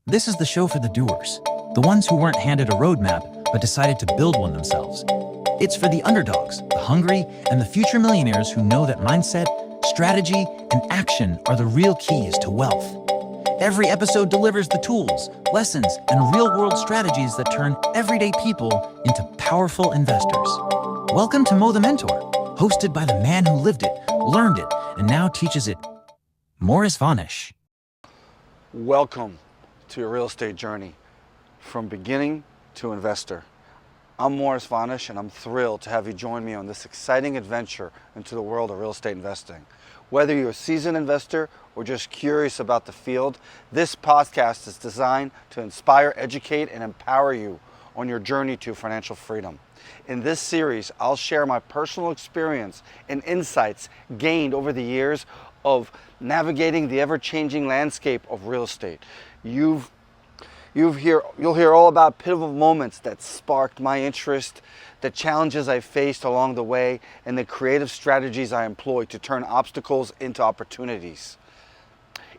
This is the show for the doers, the ones who weren't handed a roadmap but decided to build one themselves. It's for the underdogs, the hungry, and the future millionaires who know that mindset, strategy, and action are the real keys to wealth. Every episode delivers the tools, lessons, and real-world strategies that turn everyday people into powerful investors. Welcome to Mo the Mentor, hosted by the man who lived it, learned it, and now teaches it, Morris Vanish. Welcome to your real estate journey, from beginning to investor. I'm Morris Vanish, and I'm thrilled to have you join me on this exciting adventure into the world of real estate investing. Whether you're a seasoned investor or just curious about the field, this podcast is designed to inspire, educate, and empower you on your journey to financial freedom. In this series, I'll share my personal experience and insights gained over the years of navigating the ever-changing landscape of real estate. You'll hear all about pivotal moments that sparked my interest, the challenges I faced along the way, and the creative strategies I employed to turn obstacles into opportunities.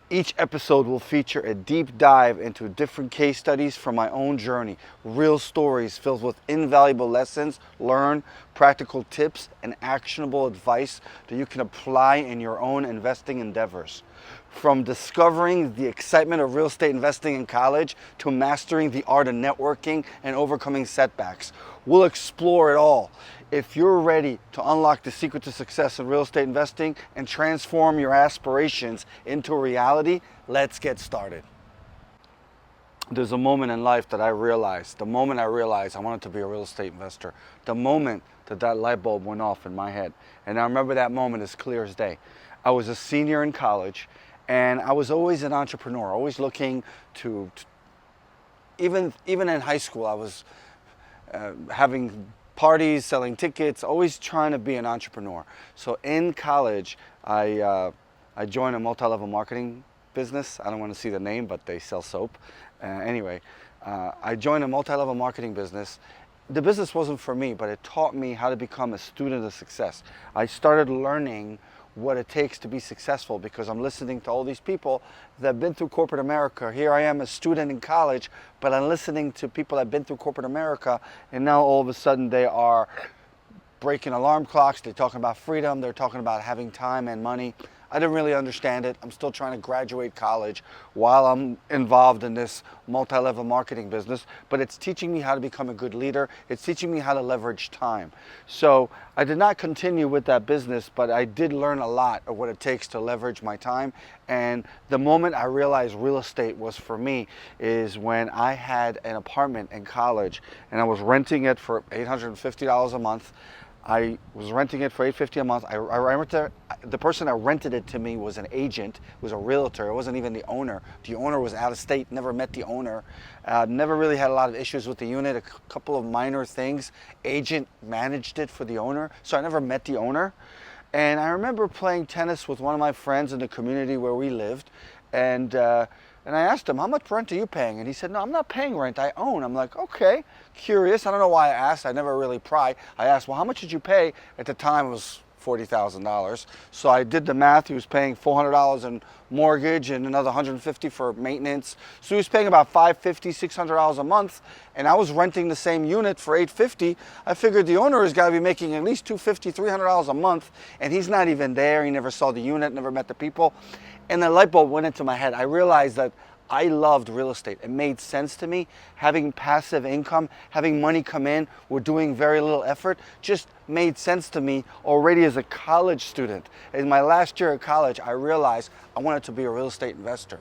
Each episode will feature a deep dive into different case studies from my own journey, real stories filled with invaluable lessons learned, practical tips, and actionable advice that you can apply in your own investing endeavors. From discovering the excitement of real estate investing in college to mastering the art of networking and overcoming setbacks, we'll explore it all. If you're ready to unlock the secret to success in real estate investing and transform your aspirations into a reality, let's get started. There's a moment in life that I realized, the moment I realized I wanted to be a real estate investor, the moment that light bulb went off in my head. And I remember that moment as clear as day. I was a senior in college, and I was always an entrepreneur, always looking to even in high school, I was having parties, selling tickets, always trying to be an entrepreneur. So in college, I joined a multi-level marketing business. I don't want to see the name, but they sell soap. I joined a multi-level marketing business. The business wasn't for me, but it taught me how to become a student of success. I started learning what it takes to be successful because I'm listening to all these people that have been through corporate America. Here I am, a student in college, but I'm listening to people that have been through corporate America, and now all of a sudden they are breaking alarm clocks, they're talking about freedom, they're talking about having time and money. I didn't really understand it. I'm still trying to graduate college while I'm involved in this multi-level marketing business, but it's teaching me how to become a good leader. It's teaching me how to leverage time. So I did not continue with that business, but I did learn a lot of what it takes to leverage my time. And the moment I realized real estate was for me is when I had an apartment in college and I was renting it for $850 a month. I was renting it for $850 a month. The person that rented it to me was an agent, was a realtor. It wasn't even the owner. The owner was out of state, never met the owner. Never really had a lot of issues with the unit, a couple of minor things. Agent managed it for the owner, so I never met the owner. And I remember playing tennis with one of my friends in the community where we lived, and I asked him, how much rent are you paying? And he said, no, I'm not paying rent, I own. I'm like, okay, curious. I don't know why I asked. I never really pry. I asked, well, how much did you pay? At the time, it was $40,000. So I did the math. He was paying $400 in mortgage and another $150 for maintenance. So he was paying about $550, $600 a month. And I was renting the same unit for $850. I figured the owner has got to be making at least $250, $300 a month. And he's not even there. He never saw the unit, never met the people. And the light bulb went into my head. I realized that I loved real estate. It made sense to me. Having passive income, having money come in, we're doing very little effort, just made sense to me already as a college student. In my last year of college, I realized I wanted to be a real estate investor.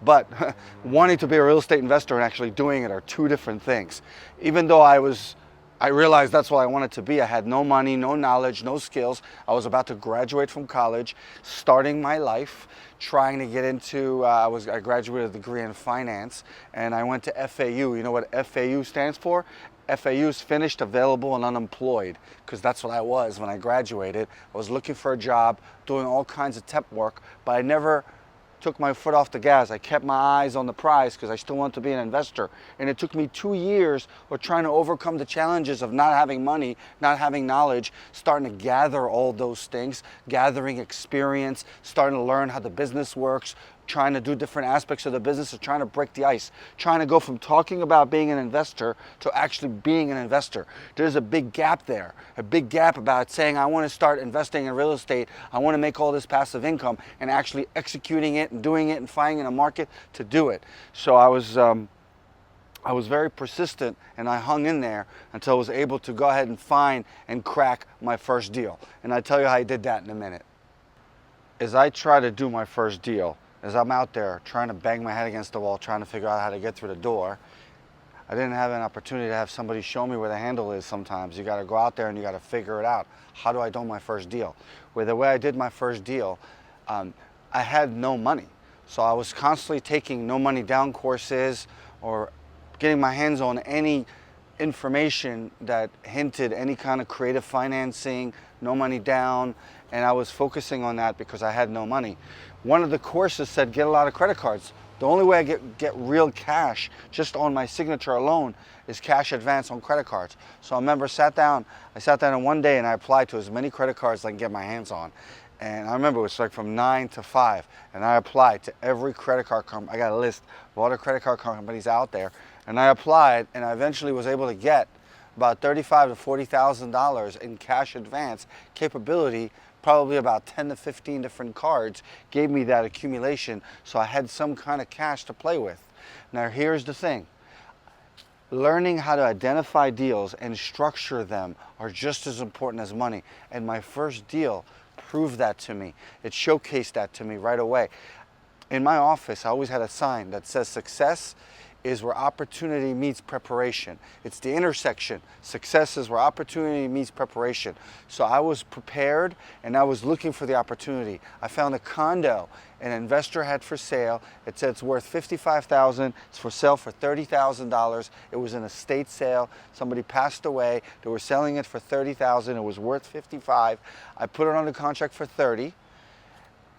But wanting to be a real estate investor and actually doing it are two different things. Even though I realized that's what I wanted to be. I had no money, no knowledge, no skills. I was about to graduate from college, starting my life, trying to get into, I graduated with a degree in finance, and I went to FAU. You know what FAU stands for? FAU is finished, available, and unemployed, because that's what I was when I graduated. I was looking for a job, doing all kinds of temp work, but I never took my foot off the gas. I kept my eyes on the prize because I still wanted to be an investor. And it took me 2 years of trying to overcome the challenges of not having money, not having knowledge, starting to gather all those things, gathering experience, starting to learn how the business works, trying to do different aspects of the business, or trying to break the ice, trying to go from talking about being an investor to actually being an investor. There's a big gap there, a big gap about saying, I want to start investing in real estate, I want to make all this passive income, and actually executing it and doing it and finding a market to do it. So I was very persistent, and I hung in there until I was able to go ahead and find and crack my first deal. And I'll tell you how I did that in a minute. As I try to do my first deal, as I'm out there trying to bang my head against the wall, trying to figure out how to get through the door, I didn't have an opportunity to have somebody show me where the handle is sometimes. You got to go out there and you got to figure it out. How do I do my first deal? Well, the way I did my first deal, I had no money. So I was constantly taking no money down courses or getting my hands on any information that hinted any kind of creative financing, no money down, and I was focusing on that because I had no money. One of the courses said get a lot of credit cards. The only way I get real cash just on my signature alone is cash advance on credit cards. So I remember I sat down in one day and I applied to as many credit cards as I can get my hands on. And I remember it was like from 9 to 5, and I applied to every credit card company. I got a list of all the credit card companies out there, and I applied, and I eventually was able to get about $35,000 to $40,000 in cash advance capability. Probably about 10 to 15 different cards gave me that accumulation, so I had some kind of cash to play with. Now here's the thing. Learning how to identify deals and structure them are just as important as money. And my first deal proved that to me. It showcased that to me right away. In my office, I always had a sign that says success is where opportunity meets preparation. It's the intersection. Success is where opportunity meets preparation. So I was prepared and I was looking for the opportunity. I found a condo an investor had for sale. It said it's worth $55,000. It's for sale for $30,000. It was an estate sale. Somebody passed away. They were selling it for $30,000. It was worth $55,000. I put it under contract for $30,000.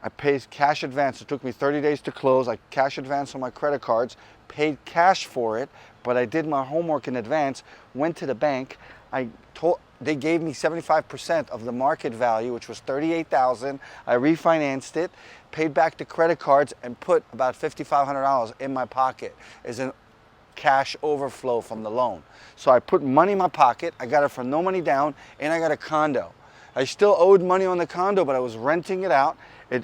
I paid cash advance. It took me 30 days to close. I cash advance on my credit cards, paid cash for it, but I did my homework in advance, went to the bank. They gave me 75% of the market value, which was $38,000. I refinanced it, paid back the credit cards, and put about $5,500 in my pocket as an cash overflow from the loan. So I put money in my pocket. I got it for no money down, and I got a condo. I still owed money on the condo, but I was renting it out.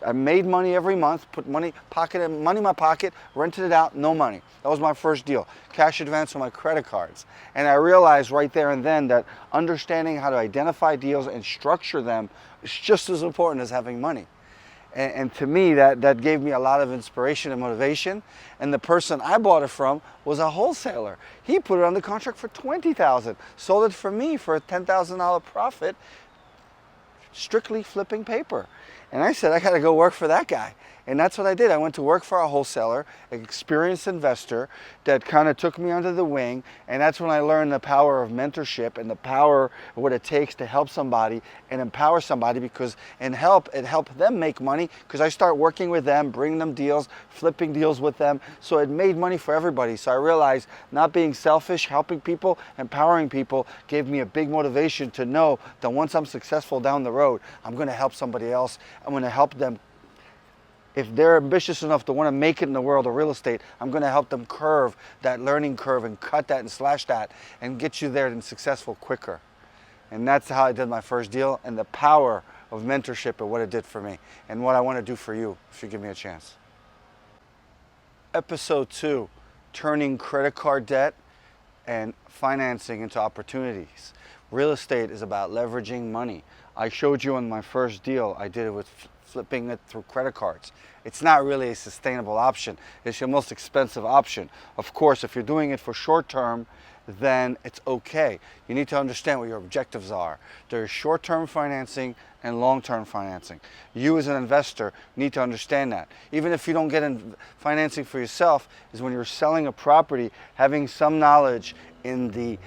I made money every month, put money in my pocket, rented it out, no money. That was my first deal. Cash advance on my credit cards. And I realized right there and then that understanding how to identify deals and structure them is just as important as having money. And to me, that gave me a lot of inspiration and motivation. And the person I bought it from was a wholesaler. He put it under contract for $20,000, sold it for me for a $10,000 profit, strictly flipping paper. And I said, I got to go work for that guy. And that's what I did. I went to work for a wholesaler, an experienced investor that kind of took me under the wing. And that's when I learned the power of mentorship and the power of what it takes to help somebody and empower somebody, because it helped them make money, because I start working with them, bringing them deals, flipping deals with them. So it made money for everybody. So I realized not being selfish, helping people, empowering people gave me a big motivation to know that once I'm successful down the road, I'm going to help somebody else. I'm going to help them. If they're ambitious enough to want to make it in the world of real estate, I'm going to help them curve that learning curve and cut that and slash that and get you there and successful quicker. And that's how I did my first deal, and the power of mentorship and what it did for me and what I want to do for you if you give me a chance. Episode 2, turning credit card debt and financing into opportunities. Real estate is about leveraging money. I showed you on my first deal, I did it with flipping it through credit cards. It's not really a sustainable option. It's your most expensive option. Of course, if you're doing it for short term, then it's okay. You need to understand what your objectives are. There's short-term financing and long-term financing. You as an investor need to understand that. Even if you don't get financing for yourself, is when you're selling a property, having some knowledge in the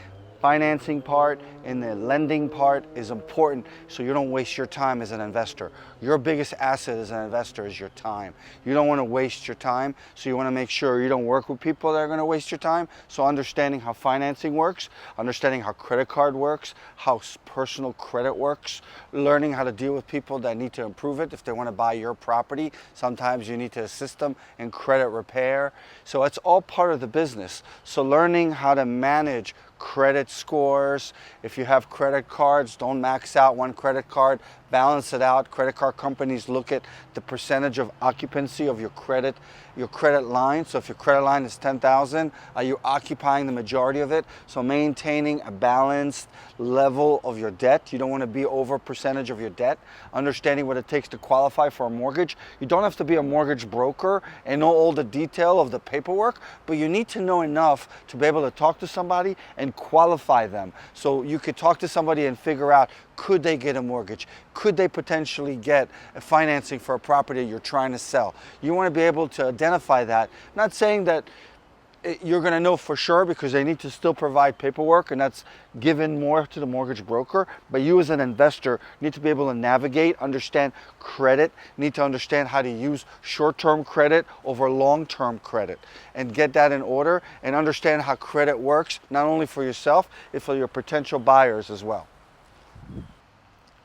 financing part and the lending part is important so you don't waste your time as an investor. Your biggest asset as an investor is your time. You don't want to waste your time, so you want to make sure you don't work with people that are going to waste your time. So understanding how financing works, understanding how credit card works, how personal credit works, learning how to deal with people that need to improve it. If they want to buy your property, sometimes you need to assist them in credit repair. So it's all part of the business. So learning how to manage credit scores. If you have credit cards, don't max out one credit card, balance it out. Credit card companies look at the percentage of occupancy of your credit line. So if your credit line is 10,000, are you occupying the majority of it? So maintaining a balanced level of your debt. You don't want to be over percentage of your debt. Understanding what it takes to qualify for a mortgage. You don't have to be a mortgage broker and know all the detail of the paperwork, but you need to know enough to be able to talk to somebody and qualify them. So you could talk to somebody and figure out, could they get a mortgage? Could they potentially get financing for a property you're trying to sell? You want to be able to identify that. Not saying that you're going to know for sure, because they need to still provide paperwork, and that's given more to the mortgage broker. But you as an investor need to be able to navigate, understand credit, need to understand how to use short-term credit over long-term credit and get that in order, and understand how credit works, not only for yourself, but for your potential buyers as well.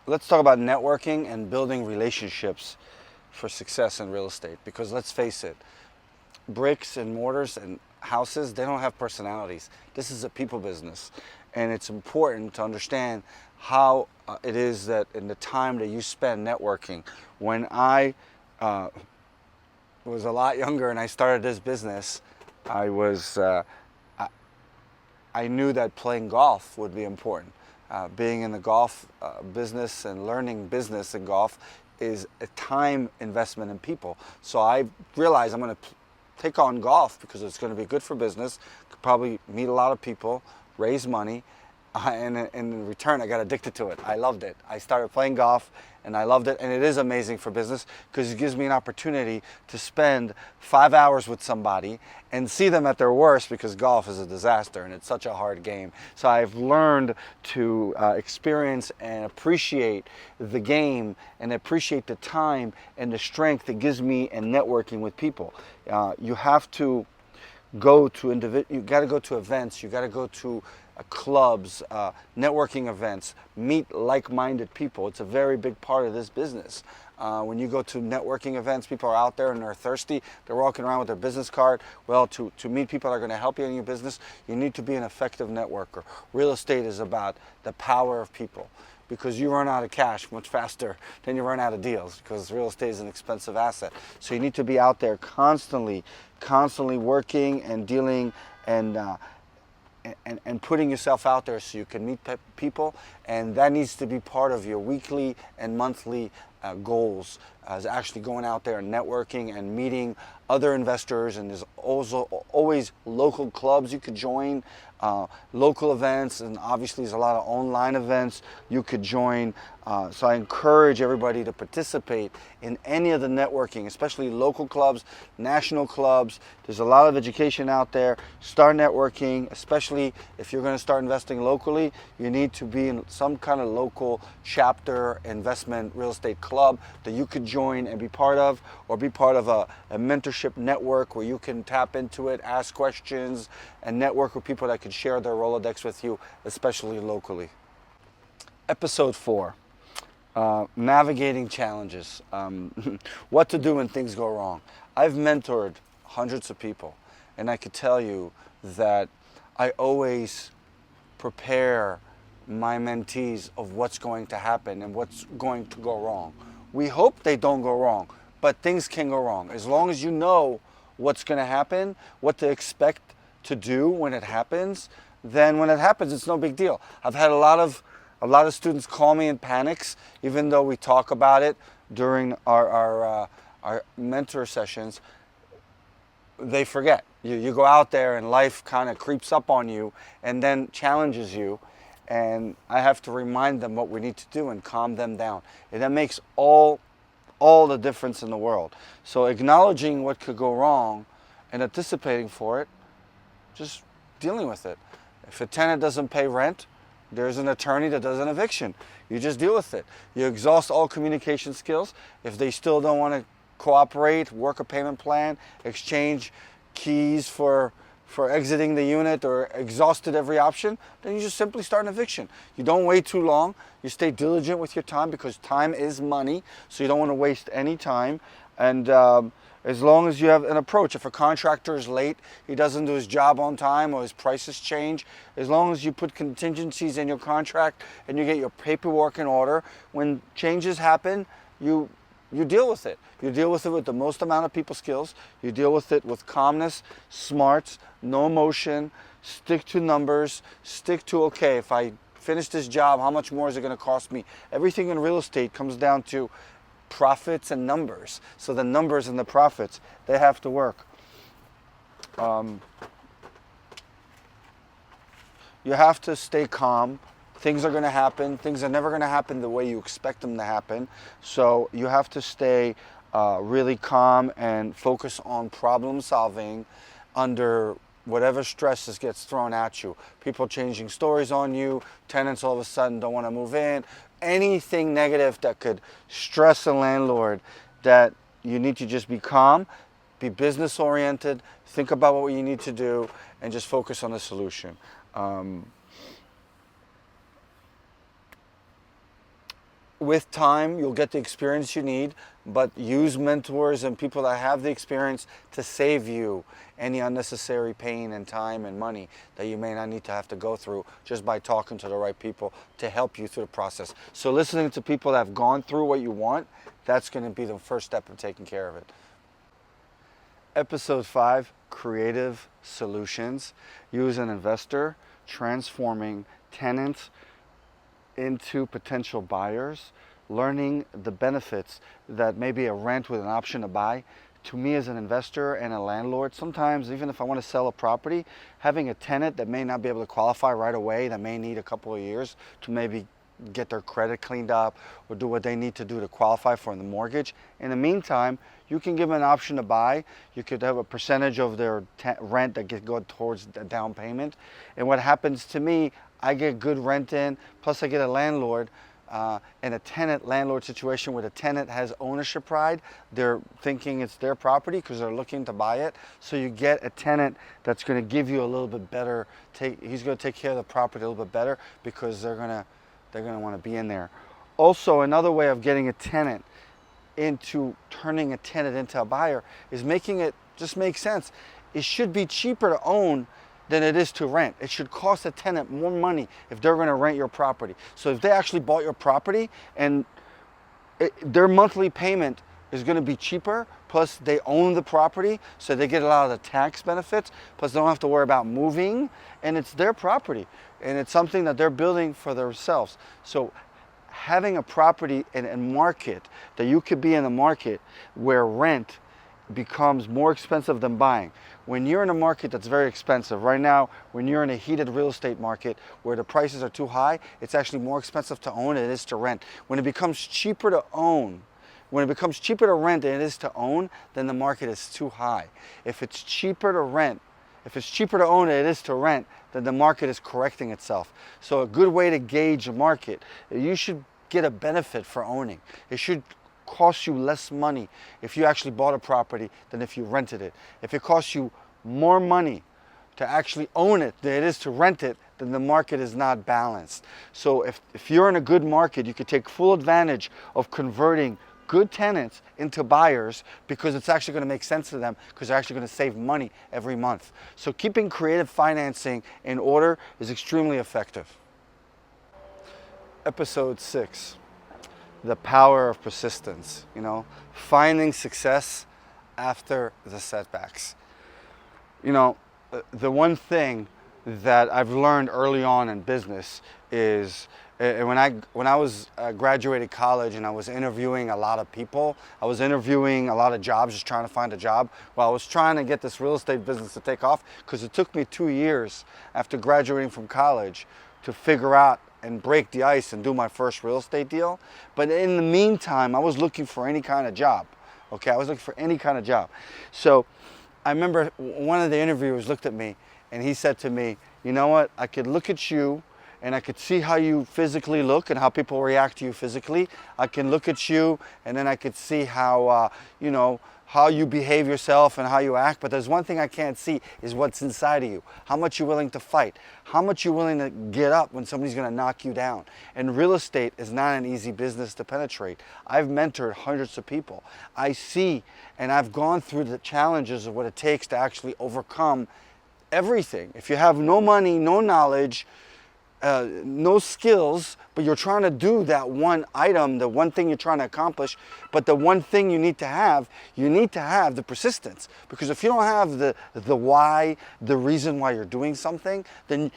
Let's talk about networking and building relationships for success in real estate, because let's face it, bricks and mortars and houses, they don't have personalities. This is a people business, and it's important to understand how it is that in the time that you spend networking. When I was a lot younger and I started this business, I knew that playing golf would be important. Being in the golf business and learning business in golf is a time investment in people. So I realized I'm going to take on golf because it's going to be good for business, could probably meet a lot of people, raise money, and in return I got addicted to it. I loved it. I started playing golf and I loved it, and it is amazing for business because it gives me an opportunity to spend 5 hours with somebody and see them at their worst, because golf is a disaster and it's such a hard game. So I've learned to experience and appreciate the game and appreciate the time and the strength it gives me in networking with people. You have to go to you got to go to events, you got to go to clubs, networking events, meet like-minded people. It's a very big part of this business. When you go to networking events, people are out there and they're thirsty. They're walking around with their business card. Well, to meet people that are going to help you in your business, you need to be an effective networker. Real estate is about the power of people, because you run out of cash much faster than you run out of deals, because real estate is an expensive asset. So you need to be out there constantly working and dealing and putting yourself out there so you can meet people, and that needs to be part of your weekly and monthly goals, is actually going out there and networking and meeting other investors. And there's also always local clubs you could join, local events, and obviously there's a lot of online events you could join. So I encourage everybody to participate in any of the networking, especially local clubs, national clubs. There's a lot of education out there. Start networking, especially if you're going to start investing locally. You need to be in some kind of local chapter investment real estate club that you could join and be part of, or be part of a mentorship network where you can tap into it, ask questions, and network with people that can share their Rolodex with you, especially locally. Episode 4. Navigating challenges. What to do when things go wrong. I've mentored hundreds of people, and I could tell you that I always prepare my mentees of what's going to happen and what's going to go wrong. We hope they don't go wrong, but things can go wrong. As long as you know what's going to happen, what to expect to do when it happens, then when it happens, it's no big deal. I've had a lot of students call me in panics, even though we talk about it during our mentor sessions. They forget. You go out there and life kind of creeps up on you and then challenges you, and I have to remind them what we need to do and calm them down. And that makes all the difference in the world. So acknowledging what could go wrong and anticipating for it, just dealing with it. If a tenant doesn't pay rent, there's an attorney that does an eviction. You just deal with it. You exhaust all communication skills. If they still don't want to cooperate, work a payment plan, exchange keys for exiting the unit, or exhausted every option, then you just simply start an eviction. You don't wait too long. You stay diligent with your time, because time is money, so you don't want to waste any time. And as long as you have an approach, if a contractor is late, he doesn't do his job on time, or his prices change, as long as you put contingencies in your contract and you get your paperwork in order, when changes happen, you deal with it. You deal with it with the most amount of people skills. You deal with it with calmness, smarts, no emotion, stick to numbers, stick to, okay, if I finish this job, how much more is it going to cost me? Everything in real estate comes down to profits and numbers. So the numbers and the profits, they have to work. You have to stay calm. Things are going to happen. Things are never going to happen the way you expect them to happen. So you have to stay really calm and focus on problem solving under whatever stresses gets thrown at you. People changing stories on you, tenants all of a sudden don't want to move in, anything negative that could stress a landlord, that you need to just be calm, be business oriented, think about what you need to do, and just focus on the solution. With time, you'll get the experience you need, but use mentors and people that have the experience to save you any unnecessary pain and time and money that you may not need to have to go through, just by talking to the right people to help you through the process. So listening to people that have gone through what you want, that's going to be the first step in taking care of it. Episode 5, Creative Solutions. You as an investor transforming tenants into potential buyers, learning the benefits that maybe a rent with an option to buy. To me as an investor and a landlord, sometimes even if I want to sell a property, having a tenant that may not be able to qualify right away, that may need a couple of years to maybe get their credit cleaned up or do what they need to do to qualify for the mortgage. In the meantime, you can give them an option to buy. You could have a percentage of their rent that gets go towards the down payment. And what happens to me, I get good rent in, plus I get a landlord in a tenant-landlord situation where the tenant has ownership pride. They're thinking it's their property because they're looking to buy it. So you get a tenant that's going to give you a little bit better, he's going to take care of the property a little bit better because they're going to want to be in there. Also, another way of getting a tenant into turning a tenant into a buyer is making it just make sense. It should be cheaper to own than it is to rent. It should cost a tenant more money if they're going to rent your property. So if they actually bought your property and their monthly payment is going to be cheaper, plus they own the property, so they get a lot of the tax benefits, plus they don't have to worry about moving, and it's their property, and it's something that they're building for themselves. So having a property in a market that you could be in a market where rent becomes more expensive than buying. When you're in a market that's very expensive, right now, when you're in a heated real estate market where the prices are too high, it's actually more expensive to own than it is to rent. When it becomes cheaper to own, when it becomes cheaper to rent than it is to own, then the market is too high. If it's cheaper to rent, if it's cheaper to own than it is to rent, then the market is correcting itself. So a good way to gauge a market, you should get a benefit for owning. It should cost you less money if you actually bought a property than if you rented it. If it costs you more money to actually own it than it is to rent it, then the market is not balanced. So if you're in a good market, you could take full advantage of converting good tenants into buyers because it's actually going to make sense to them because they're actually going to save money every month. So keeping creative financing in order is extremely effective. Episode 6. The power of persistence, finding success after the setbacks. The one thing that I've learned early on in business is when I was graduated college and I was interviewing a lot of people, I was interviewing a lot of jobs, just trying to find a job. Well, I was trying to get this real estate business to take off because it took me 2 years after graduating from college to figure out and break the ice and do my first real estate deal. But in the meantime, I was looking for any kind of job. Okay, I was looking for any kind of job. So I remember one of the interviewers looked at me and he said to me, you know what, I could look at you and I could see how you physically look and how people react to you physically. I can look at you and then I could see how, how you behave yourself and how you act. But there's one thing I can't see is what's inside of you. How much you're willing to fight. How much you're willing to get up when somebody's going to knock you down. And real estate is not an easy business to penetrate. I've mentored hundreds of people. I see and I've gone through the challenges of what it takes to actually overcome everything. If you have no money, no knowledge, no skills, but you're trying to do that one item, the one thing you're trying to accomplish, but the one thing you need to have the persistence. Because if you don't have the why, the reason why you're doing something, then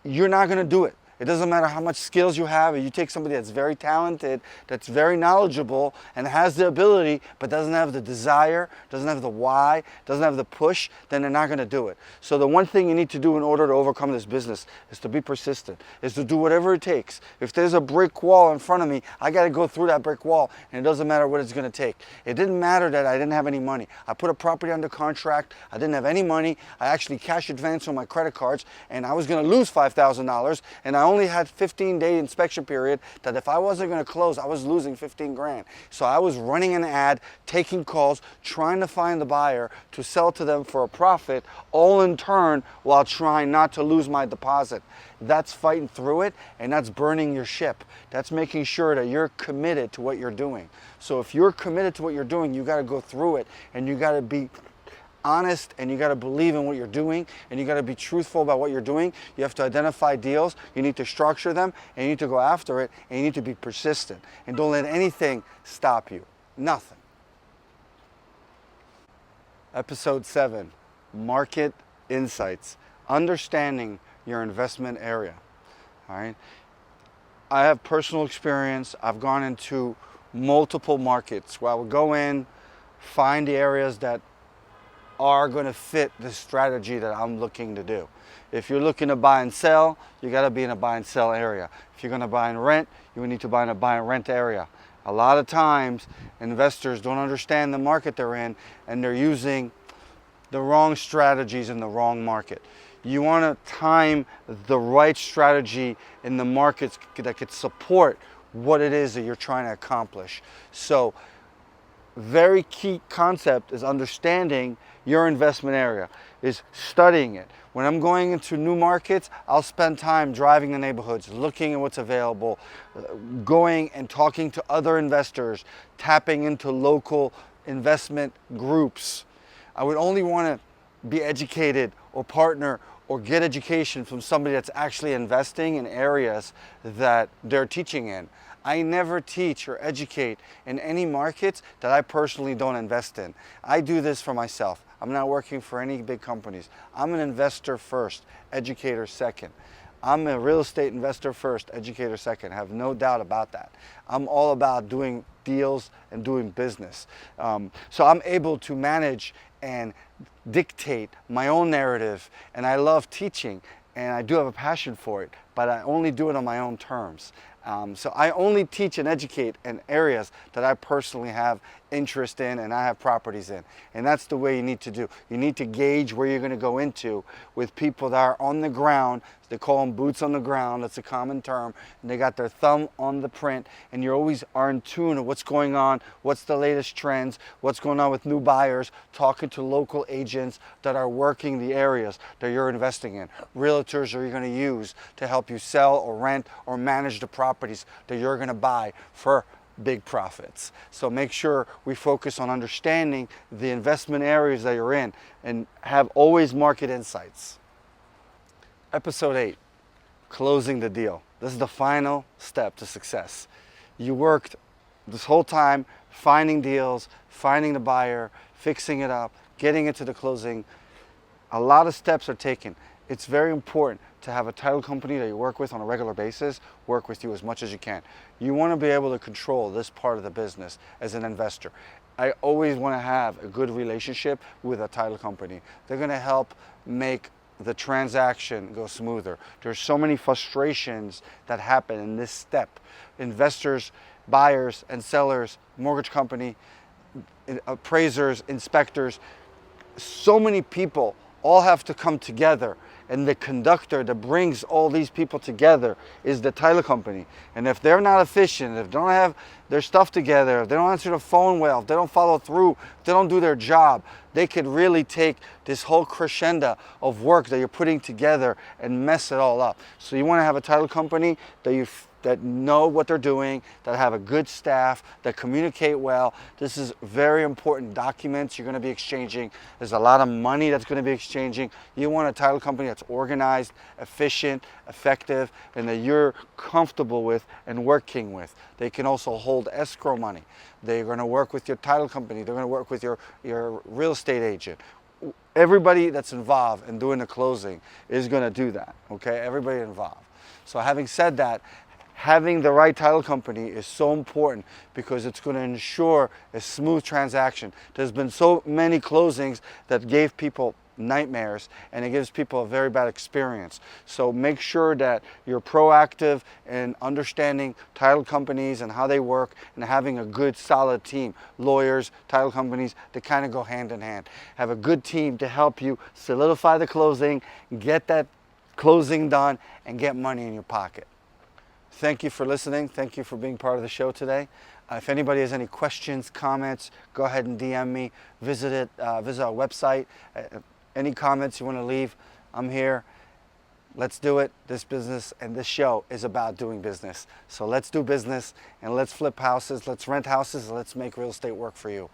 you're not going to do it. It doesn't matter how much skills you have. If you take somebody that's very talented, that's very knowledgeable, and has the ability, but doesn't have the desire, doesn't have the why, doesn't have the push, then they're not going to do it. So the one thing you need to do in order to overcome this business is to be persistent, is to do whatever it takes. If there's a brick wall in front of me, I got to go through that brick wall, and it doesn't matter what it's going to take. It didn't matter that I didn't have any money. I put a property under contract. I didn't have any money. I actually cash advanced on my credit cards, and I was going to lose $5,000, and I only had 15-day inspection period that if I wasn't going to close, I was losing 15 grand. So I was running an ad, taking calls, trying to find the buyer to sell to them for a profit, all in turn while trying not to lose my deposit. That's fighting through it, and that's burning your ship. That's making sure that you're committed to what you're doing. So if you're committed to what you're doing, you got to go through it, and you got to be honest, and you got to believe in what you're doing, and you got to be truthful about what you're doing. You have to identify deals, you need to structure them, and you need to go after it, and you need to be persistent, and don't let anything stop you. Nothing. Episode 7, Market Insights, understanding your investment area. All right, I have personal experience. I've gone into multiple markets where I would go in, find the areas that are going to fit the strategy that I'm looking to do. If you're looking to buy and sell, you got to be in a buy and sell area. If you're going to buy and rent, you need to buy in a buy and rent area. A lot of times, investors don't understand the market they're in, and they're using the wrong strategies in the wrong market. You want to time the right strategy in the markets that could support what it is that you're trying to accomplish. So, very key concept is understanding your investment area, is studying it. When I'm going into new markets, I'll spend time driving the neighborhoods, looking at what's available, going and talking to other investors, tapping into local investment groups. I would only want to be educated or partner or get education from somebody that's actually investing in areas that they're teaching in. I never teach or educate in any markets that I personally don't invest in. I do this for myself. I'm not working for any big companies. I'm an investor first, educator second. I'm a real estate investor first, educator second. I have no doubt about that. I'm all about doing deals and doing business. So I'm able to manage and dictate my own narrative, and I love teaching, and I do have a passion for it, but I only do it on my own terms. So I only teach and educate in areas that I personally have interest in and I have properties in. And that's the way you need to do. You need to gauge where you're going to go into with people that are on the ground. They call them boots on the ground. That's a common term. And they got their thumb on the print, and you always are in tune of what's going on, what's the latest trends, what's going on with new buyers, talking to local agents that are working the areas that you're investing in. Realtors are you going to use to help you sell or rent or manage the properties that you're going to buy for big profits. So make sure we focus on understanding the investment areas that you're in and have always market insights. Episode 8, closing the deal. This is the final step to success. You worked this whole time finding deals, finding the buyer, fixing it up, getting it to the closing. A lot of steps are taken. It's very important to have a title company that you work with on a regular basis work with you as much as you can. You want to be able to control this part of the business as an investor. I always want to have a good relationship with a title company. They're going to help make the transaction go smoother. There's so many frustrations that happen in this step. Investors, buyers and sellers, mortgage company, appraisers, inspectors, so many people all have to come together, and the conductor that brings all these people together is the title company. And if they're not efficient, if they don't have their stuff together, if they don't answer the phone well, if they don't follow through, if they don't do their job, they could really take this whole crescendo of work that you're putting together and mess it all up. So you want to have a title company that know what they're doing, that have a good staff, that communicate well. This is very important documents you're going to be exchanging. There's a lot of money that's going to be exchanging. You want a title company that's organized, efficient, effective, and that you're comfortable with and working with. They can also hold escrow money. They're going to work with your title company. They're going to work with your real estate agent. Everybody that's involved in doing the closing is going to do that, okay? Everybody involved. So having said that, having the right title company is so important because it's going to ensure a smooth transaction. There's been so many closings that gave people nightmares, and it gives people a very bad experience. So make sure that you're proactive in understanding title companies and how they work, and having a good solid team. Lawyers, title companies, they kind of go hand in hand. Have a good team to help you solidify the closing, get that closing done, and get money in your pocket. Thank you for listening. Thank you for being part of the show today. If anybody has any questions, comments, go ahead and DM me. Visit our website. Any comments you want to leave, I'm here. Let's do it. This business and this show is about doing business. So let's do business, and let's flip houses, let's rent houses, and let's make real estate work for you.